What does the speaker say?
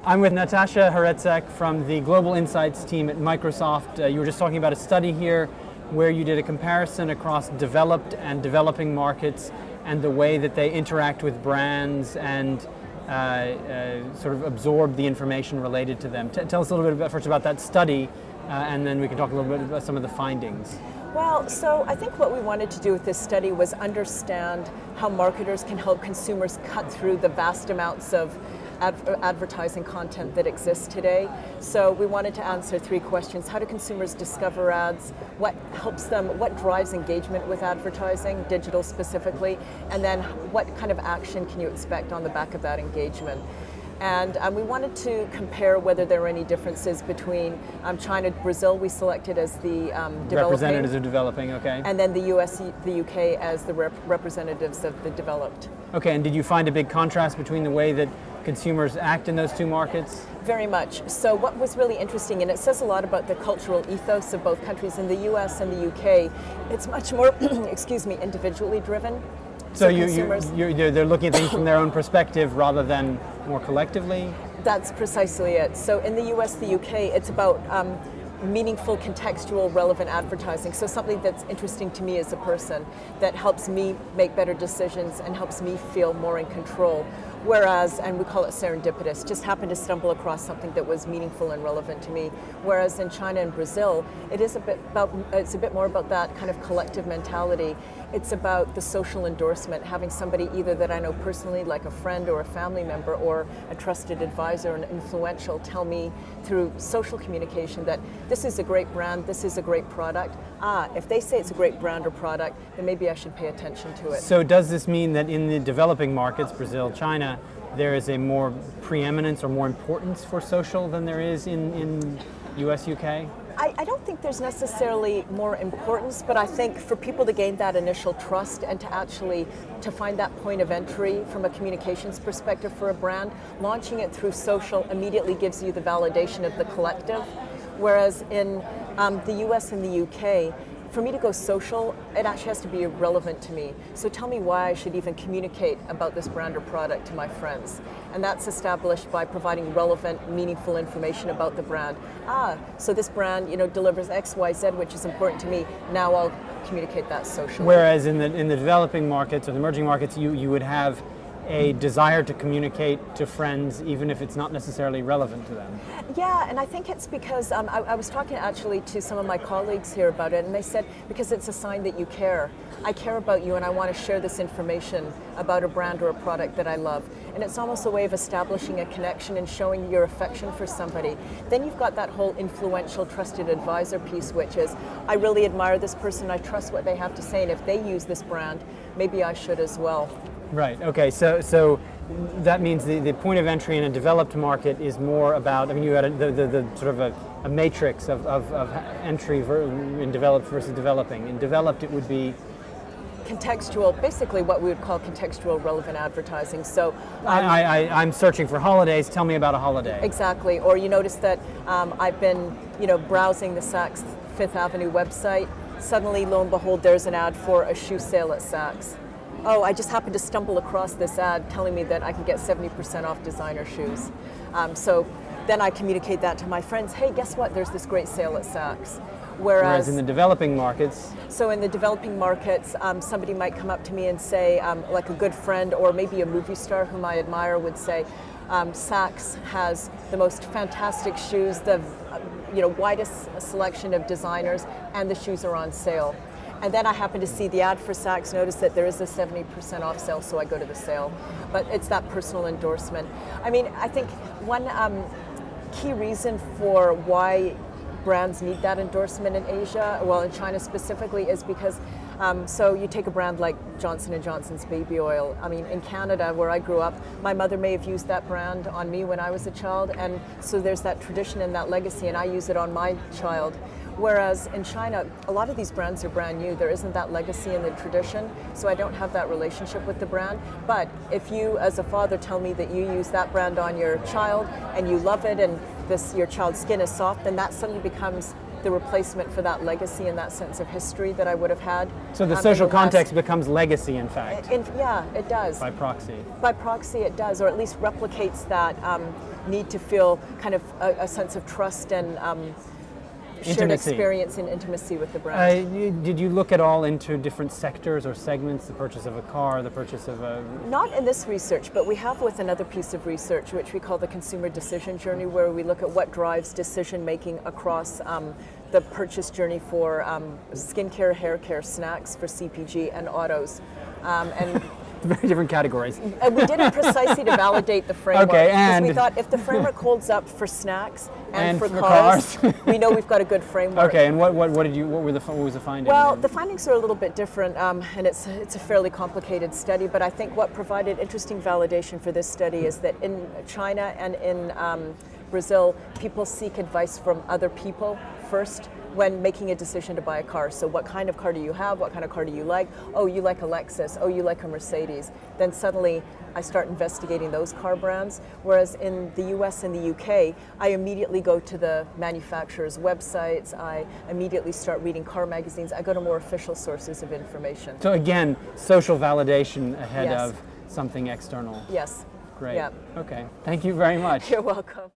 I'm with Natasha Hritzuk from the Global Insights team at Microsoft. You were just talking about a study here where you did a comparison across developed and developing markets and the way that they interact with brands and sort of absorb the information related to them. Tell us a little bit first about that study, and then we can talk a little bit about some of the findings. Well, so I think what we wanted to do with this study was understand how marketers can help consumers cut through the vast amounts of advertising content that exists today. So we wanted to answer three questions. How do consumers discover ads? What helps them, what drives engagement with advertising, digital specifically? And then what kind of action can you expect on the back of that engagement? And we wanted to compare whether there were any differences between China, Brazil we selected as the developing. Representatives of developing, okay. And then the US, the UK as the representatives of the developed. Okay, and did you find a big contrast between the way that consumers act in those two markets? Very much. So what was really interesting, and it says a lot about the cultural ethos of both countries, in the US and the UK, it's much more, excuse me, individually driven. So they're looking at things from their own perspective rather than more collectively? That's precisely it. So in the US, the UK, it's about meaningful, contextual, relevant advertising. So something that's interesting to me as a person, that helps me make better decisions and helps me feel more in control. Whereas, and we call it serendipitous, just happened to stumble across something that was meaningful and relevant to me. Whereas in China and Brazil, it's a bit more about that kind of collective mentality. It's about the social endorsement, having somebody either that I know personally, like a friend or a family member or a trusted advisor, an influential, tell me through social communication that this is a great brand, this is a great product. If they say it's a great brand or product, then maybe I should pay attention to it. So does this mean that in the developing markets, Brazil, China, there is a more preeminence or more importance for social than there is in US, UK? I don't think there's necessarily more importance, but I think for people to gain that initial trust and to find that point of entry from a communications perspective for a brand, launching it through social immediately gives you the validation of the collective. Whereas in the US and the UK, for me to go social, it actually has to be relevant to me. So tell me why I should even communicate about this brand or product to my friends. And that's established by providing relevant, meaningful information about the brand. So this brand, delivers X, Y, Z, which is important to me. Now I'll communicate that socially. Whereas in the developing markets or the emerging markets, you would have a desire to communicate to friends even if it's not necessarily relevant to them. Yeah, and I think it's because I was talking actually to some of my colleagues here about it, and they said because it's a sign that you care. I care about you and I want to share this information about a brand or a product that I love. And it's almost a way of establishing a connection and showing your affection for somebody. Then you've got that whole influential, trusted advisor piece, which is, I really admire this person, I trust what they have to say, and if they use this brand, maybe I should as well. Right, okay, so that means the point of entry in a developed market is more about, you had the sort of a matrix of entry in developed versus developing. In developed it would be contextual, basically what we would call contextual relevant advertising. So I'm searching for holidays, tell me about a holiday. Exactly, or you notice that I've been browsing the Saks Fifth Avenue website, suddenly lo and behold there's an ad for a shoe sale at Saks. Oh, I just happened to stumble across this ad telling me that I can get 70% off designer shoes. So then I communicate that to my friends, hey, guess what, there's this great sale at Saks. Whereas in the developing markets? So in the developing markets, somebody might come up to me and say, like a good friend or maybe a movie star whom I admire would say, Saks has the most fantastic shoes, the widest selection of designers, and the shoes are on sale. And then I happen to see the ad for Saks, notice that there is a 70% off sale, so I go to the sale. But it's that personal endorsement. I think one key reason for why brands need that endorsement in Asia, well in China specifically, is because so you take a brand like Johnson & Johnson's baby oil. In Canada where I grew up, my mother may have used that brand on me when I was a child, and so there's that tradition and that legacy, and I use it on my child. Whereas in China, a lot of these brands are brand new. There isn't that legacy and the tradition, so I don't have that relationship with the brand. But if you, as a father, tell me that you use that brand on your child and you love it and your child's skin is soft, then that suddenly becomes the replacement for that legacy and that sense of history that I would have had. So the in social last- context becomes legacy, in fact, Yeah, it does. by proxy. By proxy, it does, or at least replicates that need to feel kind of a sense of trust and shared Intimacy. experience and intimacy with the brand. Did you look at all into different sectors or segments, the purchase of a car, the purchase of a... Not in this research, but we have with another piece of research, which we call the consumer decision journey, where we look at what drives decision making across the purchase journey for skincare, hair care, snacks for CPG, and autos. And Very different categories. we did it precisely to validate the framework. Okay, 'cause and- we thought if the framework holds up for snacks and for for cars, cars. we know we've got a good framework. Okay, and what was the finding? Well, the findings are a little bit different, and it's a fairly complicated study. But I think what provided interesting validation for this study is that in China and in Brazil, people seek advice from other people first when making a decision to buy a car. So what kind of car do you have? What kind of car do you like? Oh, you like a Lexus. Oh, you like a Mercedes. Then suddenly I start investigating those car brands. Whereas in the US and the UK, I immediately go to the manufacturer's websites. I immediately start reading car magazines. I go to more official sources of information. So again, social validation ahead Yes. of something external. Yes. Great. Yeah. Okay. Thank you very much. You're welcome.